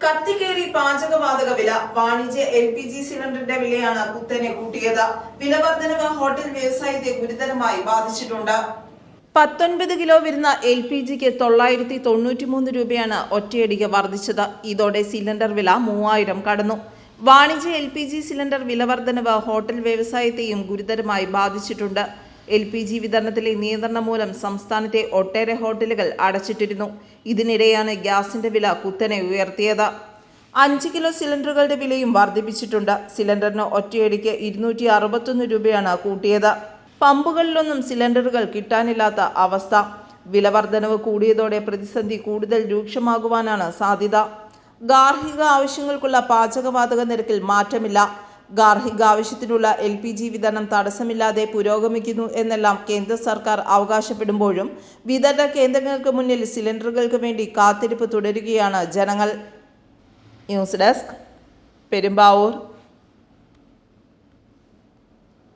കത്തിക്കേറി പാചകവാതക വില. വാണിജ്യ LPG സിലിണ്ടറിന്റെ വിലയാണ് കുത്തനെ കൂട്ടിയത്. വില വർധനവ് ഹോട്ടൽ വ്യവസായത്തെ ഗുരുതരമായി ബാധിച്ചിട്ടുണ്ട്. 19 കിലോ വരുന്ന LPGക്ക് 993 രൂപയാണ് ഒറ്റയടിക്ക് വർദ്ധിച്ചത്. ഇതോടെ സിലിണ്ടർ വില 3000 കടന്നു. വാണിജ്യ LPG സിലിണ്ടർ വില വർധനവ് ഹോട്ടൽ വ്യവസായത്തെയും ഗുരുതരമായി ബാധിച്ചിട്ടുണ്ട്. LPG വിതരണത്തിലെ നിയന്ത്രണം മൂലം സംസ്ഥാനത്തെ ഒട്ടേറെ ഹോട്ടലുകൾ അടച്ചിട്ടിരുന്നു. ഇതിനിടെയാണ് ഗ്യാസിന്റെ വില കുത്തനെ ഉയർത്തിയത്. 5 കിലോ സിലിണ്ടറുകളുടെ വിലയും വർദ്ധിപ്പിച്ചിട്ടുണ്ട്. സിലിണ്ടറിന് ഒറ്റയടിക്ക് 261 രൂപയാണ് കൂട്ടിയത്. പമ്പുകളിലൊന്നും സിലിണ്ടറുകൾ കിട്ടാനില്ലാത്ത അവസ്ഥ. വില വർധനവ് കൂടിയതോടെ പ്രതിസന്ധി കൂടുതൽ രൂക്ഷമാകുവാനാണ് സാധ്യത. ഗാർഹിക ആവശ്യങ്ങൾക്കുള്ള പാചകവാതക നിരക്കിൽ മാറ്റമില്ല. ഗാർഹിക ആവശ്യത്തിനുള്ള LPG വിതരണം തടസ്സമില്ലാതെ പുരോഗമിക്കുന്നു എന്നെല്ലാം കേന്ദ്ര സർക്കാർ അവകാശപ്പെടുമ്പോഴും വിതരണ കേന്ദ്രങ്ങൾക്ക് മുന്നിൽ സിലിണ്ടറുകൾക്ക് വേണ്ടി കാത്തിരിപ്പ് തുടരുകയാണ് ജനങ്ങൾ. News desk, Perumbavoor.